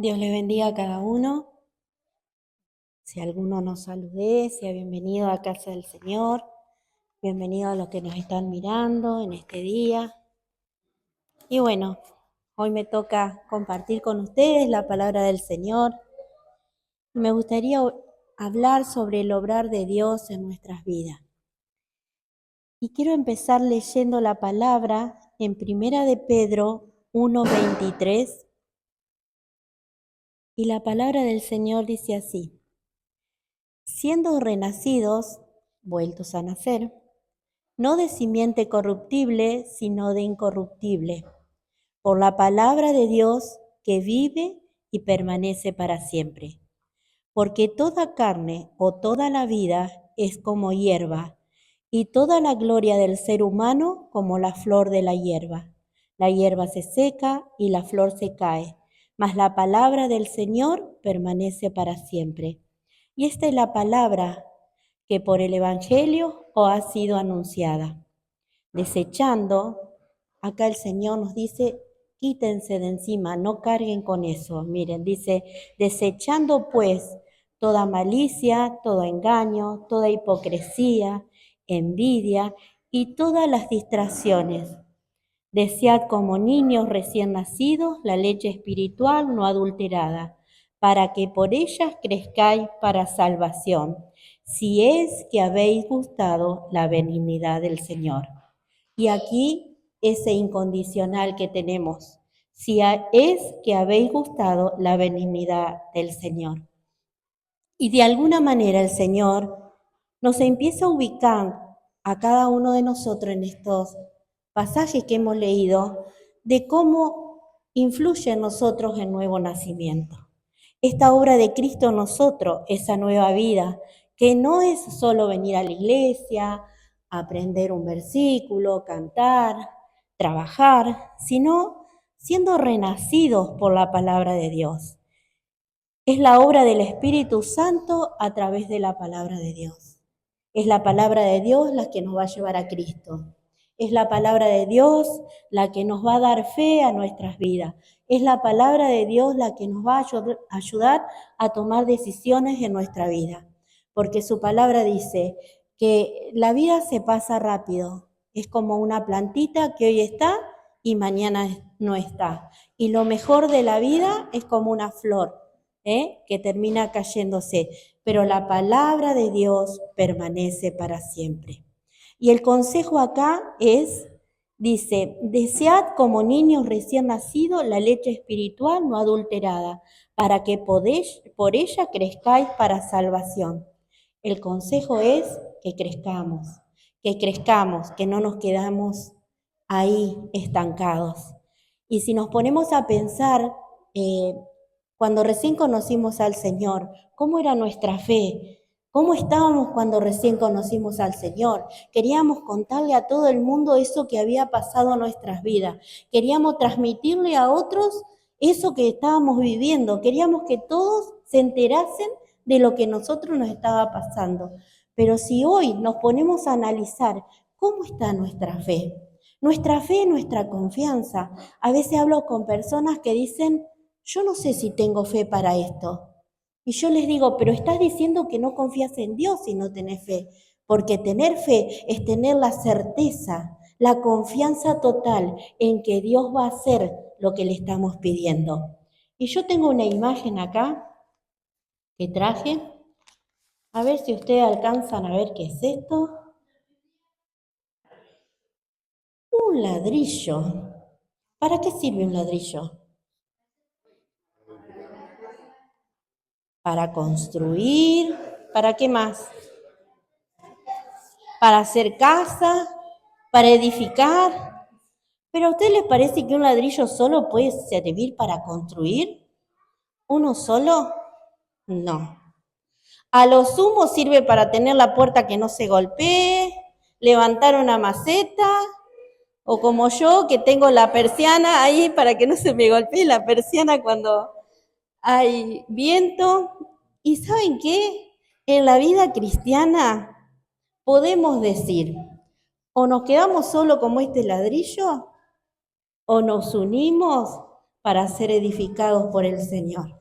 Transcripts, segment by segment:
Dios le bendiga a cada uno. Si alguno nos saludé, sea bienvenido a casa del Señor. Bienvenido a los que nos están mirando en este día. Y bueno, hoy me toca compartir con ustedes la palabra del Señor. Me gustaría hablar sobre el obrar de Dios en nuestras vidas. Y quiero empezar leyendo la palabra en Primera de Pedro 1:23. Y la palabra del Señor dice así: siendo renacidos, vueltos a nacer, no de simiente corruptible, sino de incorruptible, por la palabra de Dios que vive y permanece para siempre. Porque toda carne o toda la vida es como hierba, y toda la gloria del ser humano como la flor de la hierba. La hierba se seca y la flor se cae, mas la palabra del Señor permanece para siempre. Y esta es la palabra que por el Evangelio os ha sido anunciada. Desechando, acá el Señor nos dice, quítense de encima, no carguen con eso. Miren, dice, desechando pues toda malicia, todo engaño, toda hipocresía, envidia y todas las distracciones. Desead como niños recién nacidos la leche espiritual no adulterada, para que por ellas crezcáis para salvación, si es que habéis gustado la benignidad del Señor. Y aquí ese incondicional que tenemos, si es que habéis gustado la benignidad del Señor. Y de alguna manera el Señor nos empieza a ubicar a cada uno de nosotros en estos pasajes que hemos leído de cómo influye en nosotros el nuevo nacimiento. Esta obra de Cristo en nosotros, esa nueva vida, que no es solo venir a la iglesia, aprender un versículo, cantar, trabajar, sino siendo renacidos por la palabra de Dios. Es la obra del Espíritu Santo a través de la palabra de Dios. Es la palabra de Dios la que nos va a llevar a Cristo. Es la palabra de Dios la que nos va a dar fe a nuestras vidas. Es la palabra de Dios la que nos va a ayudar a tomar decisiones en nuestra vida. Porque su palabra dice que la vida se pasa rápido. Es como una plantita que hoy está y mañana no está. Y lo mejor de la vida es como una flor, que termina cayéndose, pero la palabra de Dios permanece para siempre. Y el consejo acá dice, desead como niños recién nacidos la leche espiritual no adulterada, para que por ella crezcáis para salvación. El consejo es que crezcamos, que no nos quedamos ahí estancados. Y si nos ponemos a pensar, cuando recién conocimos al Señor, ¿cómo era nuestra fe? ¿Cómo estábamos cuando recién conocimos al Señor? Queríamos contarle a todo el mundo eso que había pasado en nuestras vidas. Queríamos transmitirle a otros eso que estábamos viviendo. Queríamos que todos se enterasen de lo que nosotros nos estaba pasando. Pero si hoy nos ponemos a analizar cómo está nuestra fe, nuestra confianza. A veces hablo con personas que dicen, yo no sé si tengo fe para esto. Y yo les digo, pero estás diciendo que no confías en Dios si no tenés fe. Porque tener fe es tener la certeza, la confianza total en que Dios va a hacer lo que le estamos pidiendo. Y yo tengo una imagen acá que traje. A ver si ustedes alcanzan a ver qué es esto. Un ladrillo. ¿Para qué sirve un ladrillo? Para construir. ¿Para qué más? Para hacer casa, para edificar. ¿Pero a usted les parece que un ladrillo solo puede servir para construir? ¿Uno solo? No. A lo sumo sirve para tener la puerta que no se golpee, levantar una maceta, o como yo que tengo la persiana ahí para que no se me golpee la persiana cuando hay viento. ¿Y saben qué? En la vida cristiana podemos decir, o nos quedamos solo como este ladrillo, o nos unimos para ser edificados por el Señor.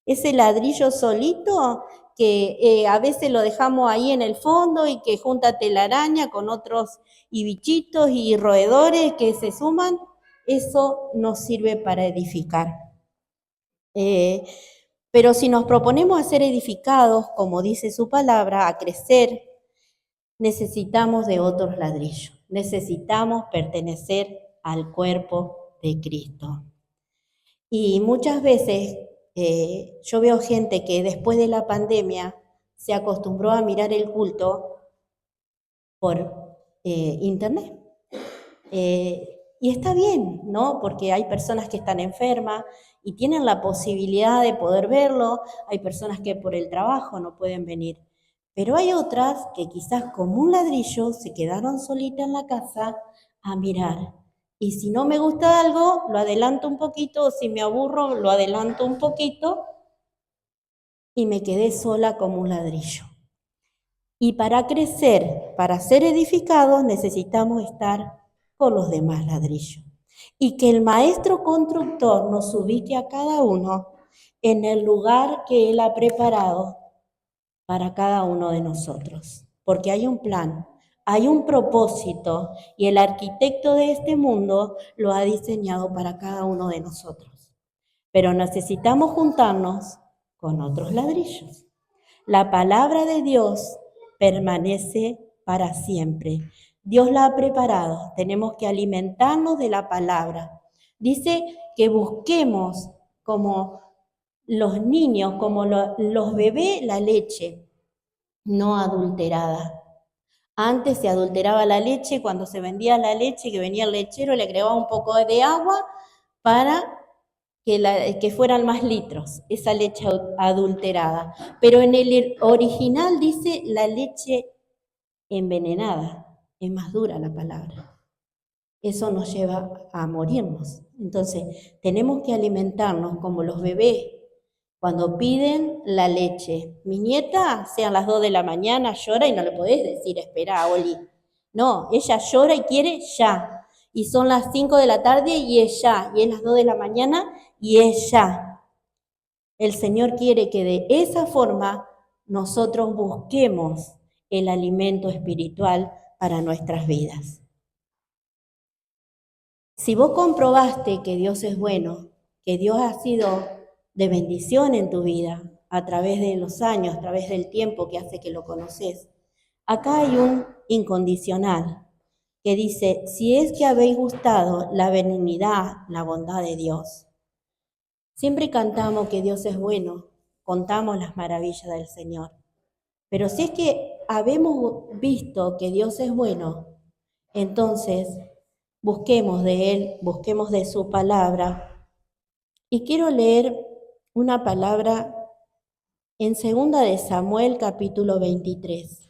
Ese ladrillo solito que a veces lo dejamos ahí en el fondo y que junta telaraña con otros y bichitos y roedores que se suman, eso nos sirve para edificar. Pero si nos proponemos a ser edificados, como dice su palabra, a crecer, necesitamos de otros ladrillos. Necesitamos pertenecer al cuerpo de Cristo. Y muchas veces yo veo gente que después de la pandemia se acostumbró a mirar el culto por internet. Y está bien, ¿no? Porque hay personas que están enfermas y tienen la posibilidad de poder verlo, hay personas que por el trabajo no pueden venir. Pero hay otras que quizás como un ladrillo se quedaron solitas en la casa a mirar. Y si no me gusta algo, lo adelanto un poquito, o si me aburro, lo adelanto un poquito y me quedé sola como un ladrillo. Y para crecer, para ser edificados, necesitamos estar con los demás ladrillos. Y que el maestro constructor nos ubique a cada uno en el lugar que él ha preparado para cada uno de nosotros. Porque hay un plan, hay un propósito y el arquitecto de este mundo lo ha diseñado para cada uno de nosotros. Pero necesitamos juntarnos con otros ladrillos. La palabra de Dios permanece para siempre. Dios la ha preparado. Tenemos que alimentarnos de la palabra. Dice que busquemos como los niños, como los bebés, la leche no adulterada. Antes se adulteraba la leche, cuando se vendía la leche, que venía el lechero, le agregaba un poco de agua para que fueran más litros, esa leche adulterada. Pero en el original dice la leche envenenada, es más dura la palabra. Eso nos lleva a morirnos. Entonces, tenemos que alimentarnos como los bebés cuando piden la leche. Mi nieta, sean las 2 de la mañana, llora y no le podés decir, espera, Oli. No, ella llora y quiere ya. Y son las 5 de la tarde y es ya. Y es las 2 de la mañana y es ya. El Señor quiere que de esa forma nosotros busquemos el alimento espiritual para nuestras vidas. Si vos comprobaste que Dios es bueno, que Dios ha sido de bendición en tu vida a través de los años, a través del tiempo que hace que lo conoces, acá hay un incondicional que dice, si es que habéis gustado la benignidad, la bondad de Dios. Siempre cantamos que Dios es bueno, contamos las maravillas del Señor. Pero si es que habemos visto que Dios es bueno, entonces busquemos de Él, busquemos de su palabra. Y quiero leer una palabra en 2 de Samuel capítulo 23.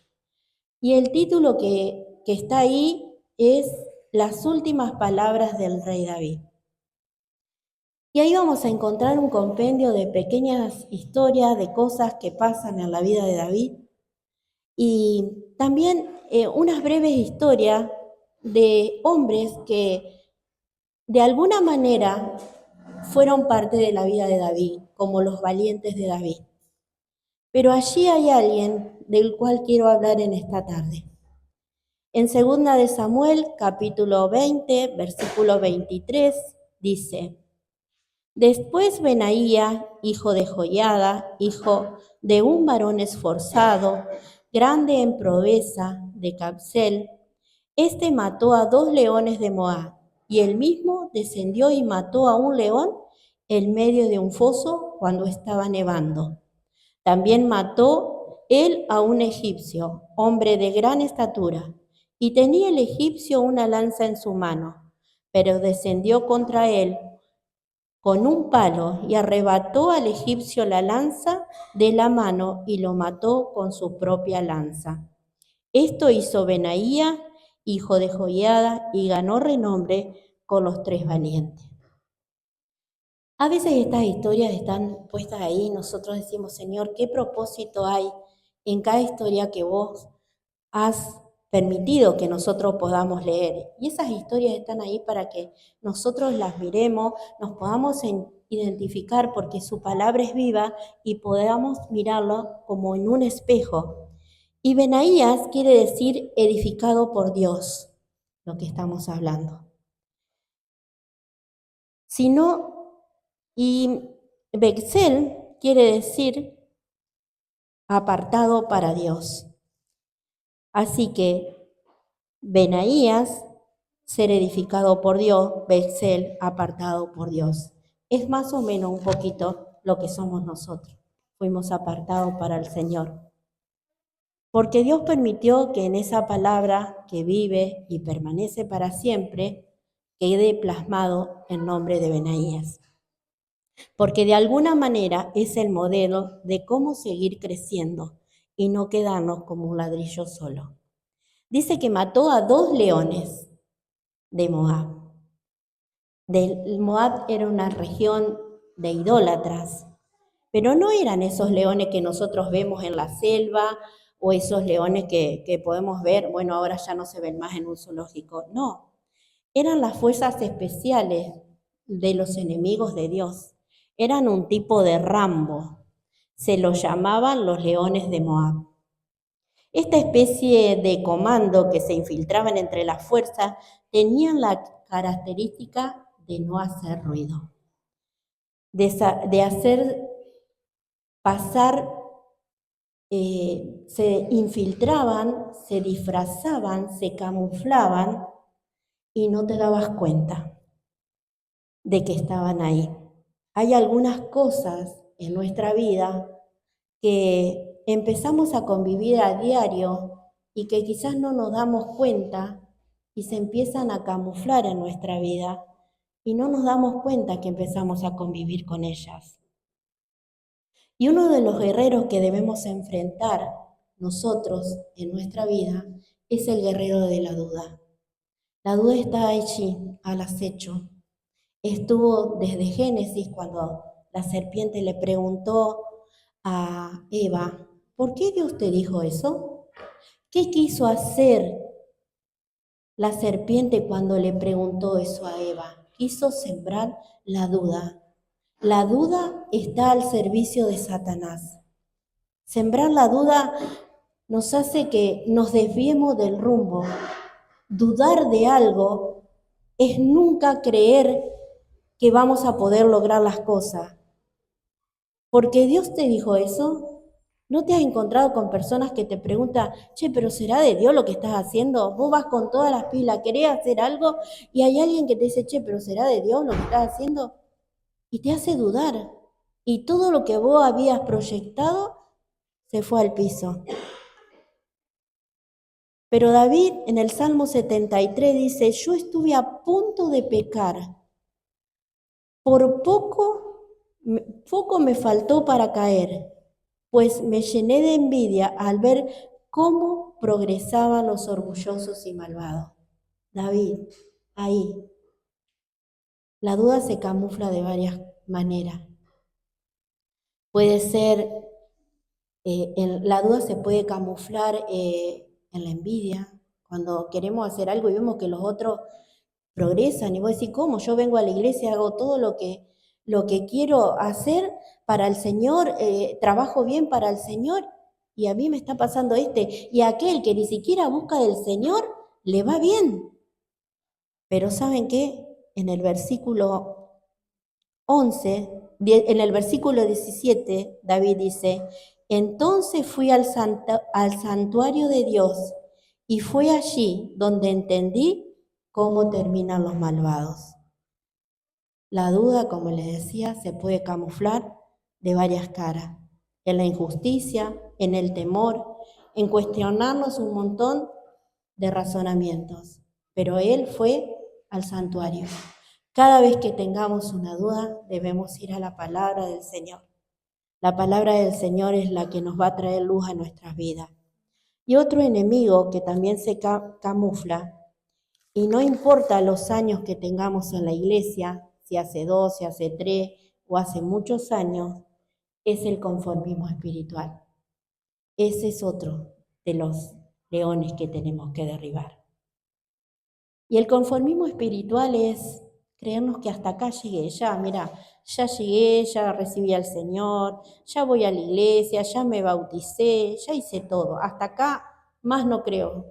Y el título que está ahí es Las últimas palabras del rey David. Y ahí vamos a encontrar un compendio de pequeñas historias, de cosas que pasan en la vida de David. Y también unas breves historias de hombres que de alguna manera fueron parte de la vida de David, como los valientes de David. Pero allí hay alguien del cual quiero hablar en esta tarde. En 2 de Samuel, capítulo 20, versículo 23, dice: Después Benaía, hijo de Joiada, hijo de un varón esforzado, grande en proeza, de Capsel, este mató a 2 leones de Moab, y él mismo descendió y mató a un león en medio de un foso cuando estaba nevando. También mató él a un egipcio, hombre de gran estatura, y tenía el egipcio una lanza en su mano, pero descendió contra él con un palo y arrebató al egipcio la lanza de la mano y lo mató con su propia lanza. Esto hizo Benaía, hijo de Joiada, y ganó renombre con los 3 valientes. A veces estas historias están puestas ahí y nosotros decimos, Señor, ¿qué propósito hay en cada historia que vos has permitido que nosotros podamos leer. Y esas historias están ahí para que nosotros las miremos, nos podamos identificar porque su palabra es viva y podamos mirarlo como en un espejo. Y Benaías quiere decir edificado por Dios, lo que estamos hablando. Sino, y Bexel quiere decir apartado para Dios. Así que Benaías, ser edificado por Dios, Bexel, apartado por Dios. Es más o menos un poquito lo que somos nosotros. Fuimos apartados para el Señor. Porque Dios permitió que en esa palabra que vive y permanece para siempre, quede plasmado el nombre de Benaías. Porque de alguna manera es el modelo de cómo seguir creciendo y no quedarnos como un ladrillo solo. Dice que mató a 2 leones de Moab. Moab era una región de idólatras, pero no eran esos leones que nosotros vemos en la selva o esos leones que podemos ver, bueno, ahora ya no se ven más en un zoológico. No, eran las fuerzas especiales de los enemigos de Dios. Eran un tipo de Rambo. Se los llamaban los leones de Moab. Esta especie de comando que se infiltraban entre las fuerzas tenían la característica de no hacer ruido, de hacer pasar, se infiltraban, se disfrazaban, se camuflaban y no te dabas cuenta de que estaban ahí. Hay algunas cosas en nuestra vida que empezamos a convivir a diario y que quizás no nos damos cuenta y se empiezan a camuflar en nuestra vida y no nos damos cuenta que empezamos a convivir con ellas. Y uno de los guerreros que debemos enfrentar nosotros en nuestra vida es el guerrero de la duda. La duda está allí, al acecho. Estuvo desde Génesis cuando la serpiente le preguntó a Eva, ¿por qué Dios te dijo eso? ¿Qué quiso hacer la serpiente cuando le preguntó eso a Eva? Quiso sembrar la duda. La duda está al servicio de Satanás. Sembrar la duda nos hace que nos desviemos del rumbo. Dudar de algo es nunca creer que vamos a poder lograr las cosas. Porque Dios te dijo eso. ¿No te has encontrado con personas que te preguntan, che, pero ¿será de Dios lo que estás haciendo? Vos vas con todas las pilas, querés hacer algo y hay alguien que te dice, che, pero ¿será de Dios lo que estás haciendo? Y te hace dudar. Y todo lo que vos habías proyectado se fue al piso. Pero David en el Salmo 73 dice, yo estuve a punto de pecar. Por poco me faltó para caer, pues me llené de envidia al ver cómo progresaban los orgullosos y malvados. David, ahí, la duda se camufla de varias maneras. Puede ser, la duda se puede camuflar en la envidia, cuando queremos hacer algo y vemos que los otros progresan y vos decís, ¿cómo? Yo vengo a la iglesia, hago todo lo que quiero hacer para el Señor, trabajo bien para el Señor y a mí me está pasando y aquel que ni siquiera busca del Señor, le va bien. Pero ¿saben qué? En el versículo 11, en el versículo 17, David dice, entonces fui al santuario de Dios y fue allí donde entendí cómo terminan los malvados. La duda, como les decía, se puede camuflar de varias caras. En la injusticia, en el temor, en cuestionarnos un montón de razonamientos. Pero él fue al santuario. Cada vez que tengamos una duda, debemos ir a la palabra del Señor. La palabra del Señor es la que nos va a traer luz a nuestras vidas. Y otro enemigo que también se camufla, y no importa los años que tengamos en la iglesia, si hace 2, si hace 3 o hace muchos años, es el conformismo espiritual. Ese es otro de los leones que tenemos que derribar. Y el conformismo espiritual es creernos que hasta acá llegué, ya, mira, ya llegué, ya recibí al Señor, ya voy a la iglesia, ya me bauticé, ya hice todo, hasta acá más no creo,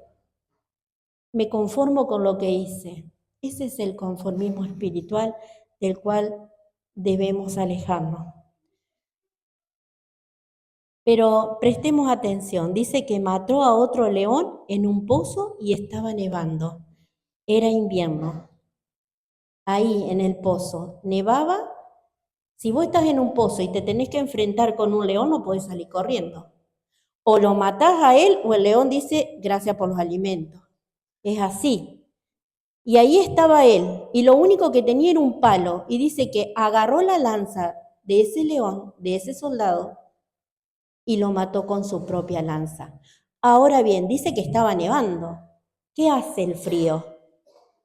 me conformo con lo que hice. Ese es el conformismo espiritual del cual debemos alejarnos. Pero prestemos atención, dice que mató a otro león en un pozo y estaba nevando. Era invierno. Ahí en el pozo nevaba. Si vos estás en un pozo y te tenés que enfrentar con un león, no podés salir corriendo. O lo matás a él o el león dice, gracias por los alimentos. Es así. Y ahí estaba él, y lo único que tenía era un palo, y dice que agarró la lanza de ese león, de ese soldado, y lo mató con su propia lanza. Ahora bien, dice que estaba nevando. ¿Qué hace el frío?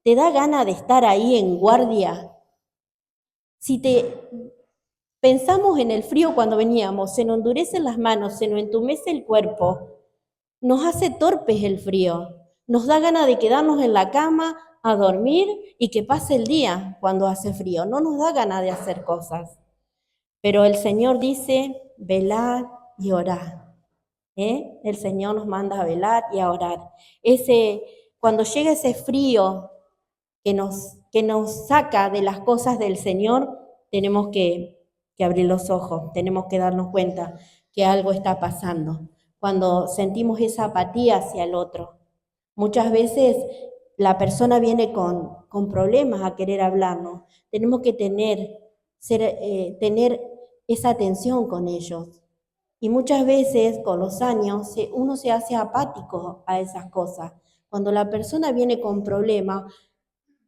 ¿Te da ganas de estar ahí en guardia? Si te pensamos en el frío cuando veníamos, se nos endurecen las manos, se nos entumece el cuerpo, nos hace torpes el frío, nos da ganas de quedarnos en la cama a dormir y que pase el día cuando hace frío, no nos da ganas de hacer cosas. Pero el Señor dice, velad y orad. El Señor nos manda a velar y a orar. Cuando llega ese frío que nos saca de las cosas del Señor, tenemos que abrir los ojos, tenemos que darnos cuenta que algo está pasando. Cuando sentimos esa apatía hacia el otro, muchas veces la persona viene con problemas a querer hablarnos. Tenemos que tener esa atención con ellos. Y muchas veces con los años uno se hace apático a esas cosas. Cuando la persona viene con problemas,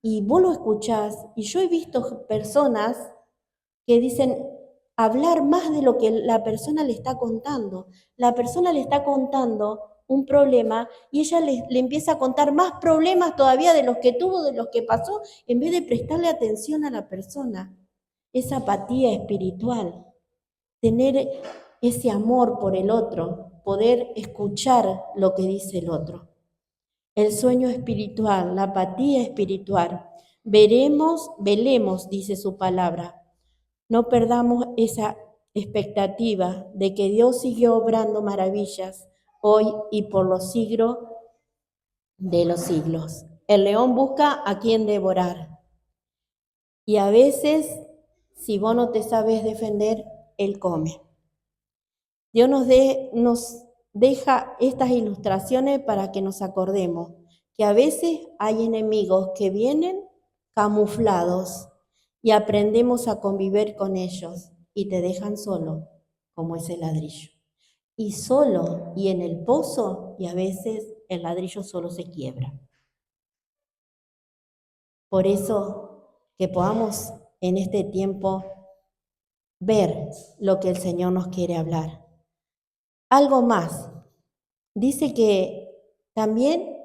y vos lo escuchás, y yo he visto personas que dicen hablar más de lo que la persona le está contando. La persona le está contando un problema y ella le empieza a contar más problemas todavía de los que tuvo, de los que pasó, en vez de prestarle atención a la persona. Esa apatía espiritual, tener ese amor por el otro, poder escuchar lo que dice el otro. El sueño espiritual, la apatía espiritual. Velemos, dice su palabra. No perdamos esa expectativa de que Dios sigue obrando maravillas hoy y por los siglos de los siglos. El león busca a quien devorar. Y a veces, si vos no te sabes defender, él come. Dios nos deja estas ilustraciones para que nos acordemos que a veces hay enemigos que vienen camuflados y aprendemos a convivir con ellos y te dejan solo, como ese ladrillo. Y solo y en el pozo, y a veces el ladrillo solo se quiebra. Por eso que podamos en este tiempo ver lo que el Señor nos quiere hablar. Algo más. Dice que también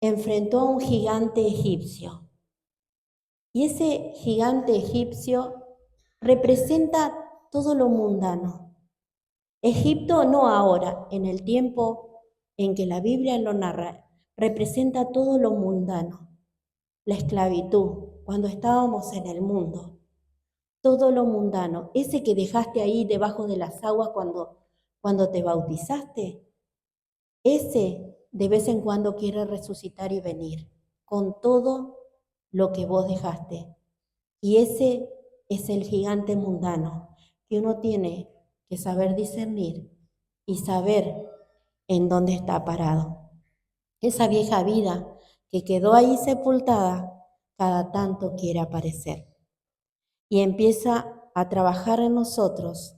enfrentó a un gigante egipcio. Y ese gigante egipcio representa todo lo mundano. Egipto no ahora, en el tiempo en que la Biblia lo narra, representa todo lo mundano. La esclavitud, cuando estábamos en el mundo. Todo lo mundano. Ese que dejaste ahí debajo de las aguas cuando te bautizaste. Ese de vez en cuando quiere resucitar y venir con todo lo que vos dejaste. Y ese es el gigante mundano que uno tiene que saber discernir y saber en dónde está parado. Esa vieja vida que quedó ahí sepultada, cada tanto quiere aparecer y empieza a trabajar en nosotros.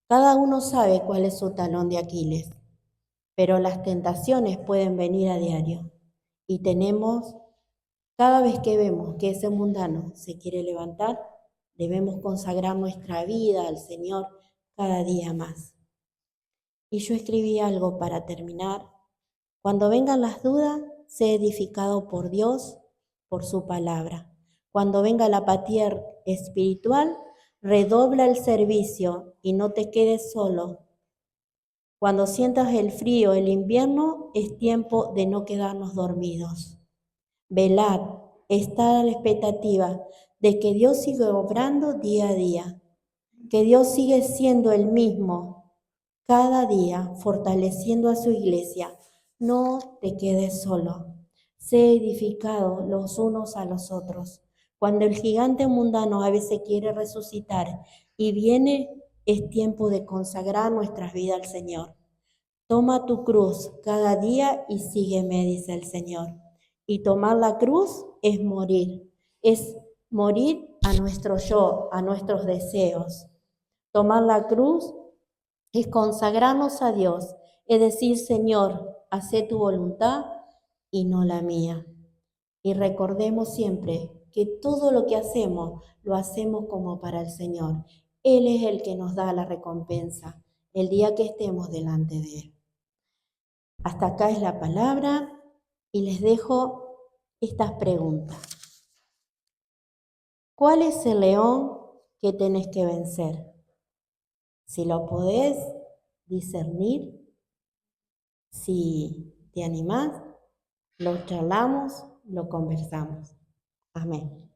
Cada uno sabe cuál es su talón de Aquiles. Pero las tentaciones pueden venir a diario y cada vez que vemos que ese mundano se quiere levantar, debemos consagrar nuestra vida al Señor cada día más. Y yo escribí algo para terminar. Cuando vengan las dudas, sé edificado por Dios, por su palabra. Cuando venga la apatía espiritual, redobla el servicio y no te quedes solo Cuando sientas el frío, el invierno, es tiempo de no quedarnos dormidos. Velad, estar a la expectativa de que Dios sigue obrando día a día, que Dios sigue siendo el mismo cada día, fortaleciendo a su iglesia. No te quedes solo, sé edificado los unos a los otros. Cuando el gigante mundano a veces quiere resucitar y viene, es tiempo de consagrar nuestras vidas al Señor. Toma tu cruz cada día y sígueme, dice el Señor. Y tomar la cruz es morir a nuestro yo, a nuestros deseos. Tomar la cruz es consagrarnos a Dios, es decir, Señor, hacé tu voluntad y no la mía. Y recordemos siempre que todo lo que hacemos, lo hacemos como para el Señor. Él es el que nos da la recompensa el día que estemos delante de Él. Hasta acá es la palabra y les dejo estas preguntas. ¿Cuál es el león que tenés que vencer? Si lo podés discernir, si te animás, lo charlamos, lo conversamos. Amén.